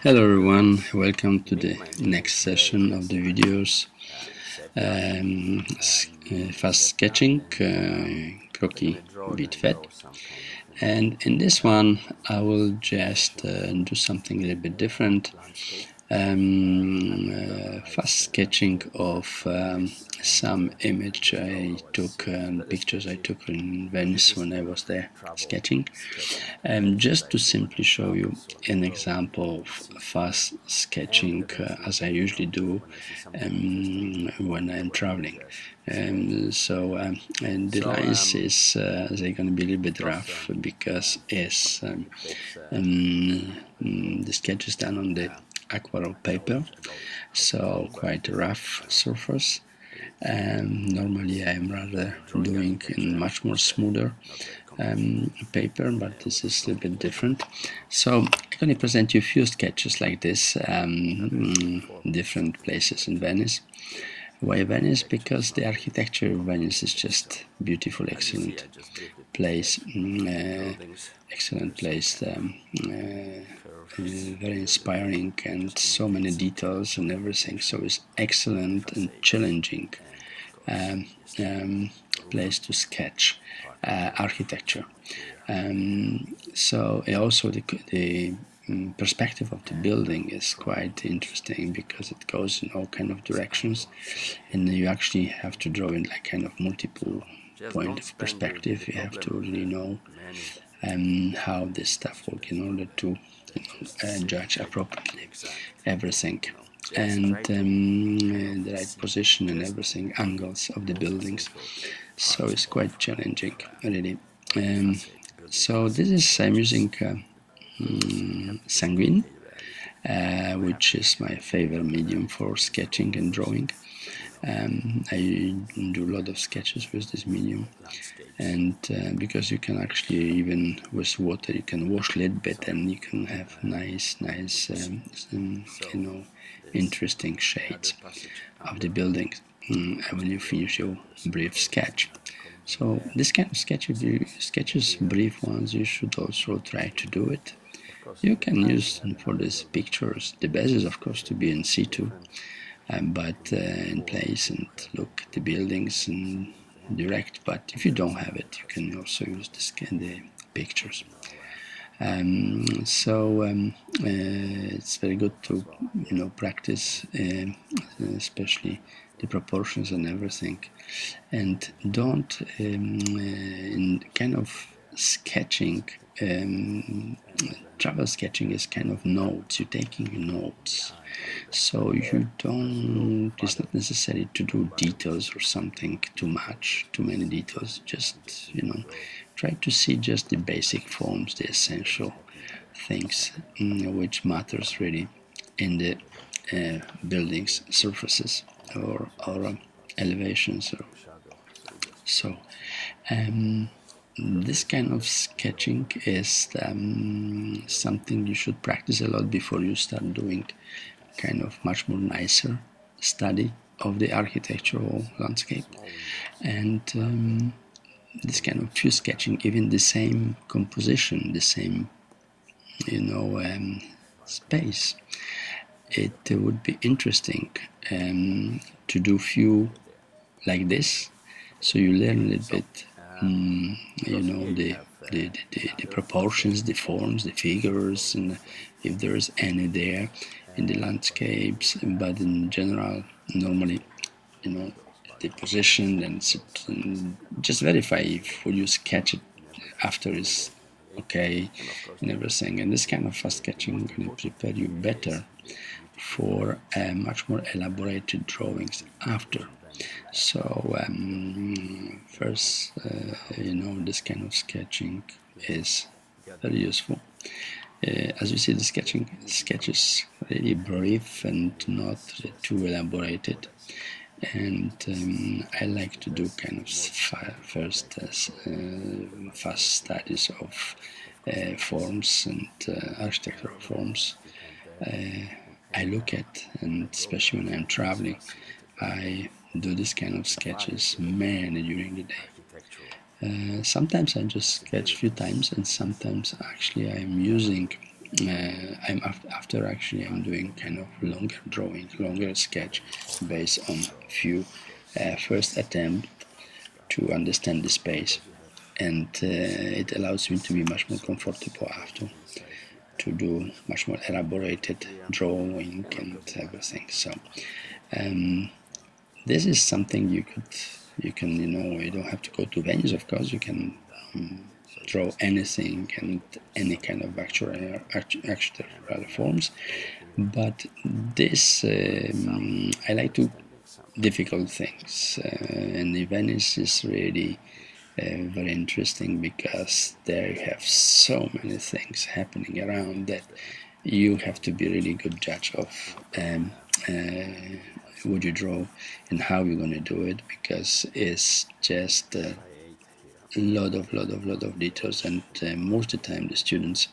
Hello everyone, welcome to the next session of the videos. Fast sketching, croquis vite fait. And in this one I will just do something a little bit different. Fast sketching of some image I took, pictures I took in Venice when I was there sketching, just to simply show you an example of fast sketching as I usually do when I'm traveling. And the lines is they're going to be a little bit rough because the sketch is done on the aquarelle paper, so quite a rough surface. Normally I'm rather doing in much more smoother paper, but this is a little bit different. So I'm going to present you a few sketches like this, different places in Venice. Why Venice? Because the architecture of Venice is just beautiful, excellent place, very inspiring, and so many details and everything. So it's excellent and challenging place to sketch architecture. So also the perspective of the building is quite interesting because it goes in all kind of directions, and you actually have to draw in like kind of multiple point of perspective. You have to really know how this stuff works in order to judge appropriately everything, and the right position and everything, angles of the buildings. So it's quite challenging, really. So this is I'm using Sanguine, which is my favorite medium for sketching and drawing. I do a lot of sketches with this medium, and because you can actually, even with water, you can wash a little bit and you can have nice interesting shades of the buildings when you finish your brief sketch. So this kind of sketches, brief ones, you should also try to do it. You can use for these pictures the basis, of course, to be in situ, but in place and look at the buildings and direct. But if you don't have it, you can also use the pictures. It's very good to practice, especially the proportions and everything, and don't in kind of sketching. Travel sketching is kind of notes. You're taking notes, so you don't. It's not necessary to do details or something too much, too many details. Just try to see just the basic forms, the essential things, which matters really in the buildings, surfaces, or elevations. So this kind of sketching is something you should practice a lot before you start doing kind of much more nicer study of the architectural landscape. And this kind of pure sketching, even the same composition, the same space, it would be interesting to do few like this, so you learn a little bit the proportions, the forms, the figures, and if there's any there in the landscapes. But in general, normally, the position, and just verify if when you sketch it after is okay and everything. And this kind of fast sketching going to prepare you better for much more elaborated drawings after. So first, this kind of sketching is very useful. As you see, the sketch is really brief and not too elaborated. And I like to do kind of first fast studies of forms and architectural forms. I look at, and especially when I'm traveling, I do this kind of sketches mainly during the day. Sometimes I just sketch a few times, and sometimes actually I'm using after actually I'm doing kind of longer drawing, longer sketch based on few first attempt to understand the space, and it allows me to be much more comfortable after to do much more elaborated drawing and everything. So this is something you can, you don't have to go to Venice, of course. You can draw anything and any kind of actual forms, but this I like to difficult things, and the Venice is really very interesting because there you have so many things happening around that you have to be really good judge of what you draw and how you're going to do it, because it's just a lot of details, and most of the time the students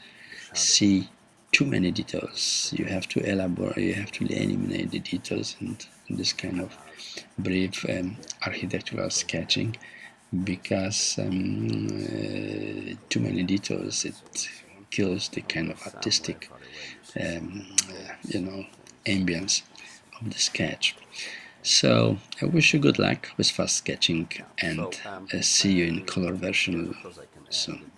see too many details. You have to elaborate, you have to eliminate the details, and this kind of brief architectural sketching, because too many details, it kills the kind of artistic ambience of the sketch. So I wish you good luck with fast sketching, and see you in color version soon.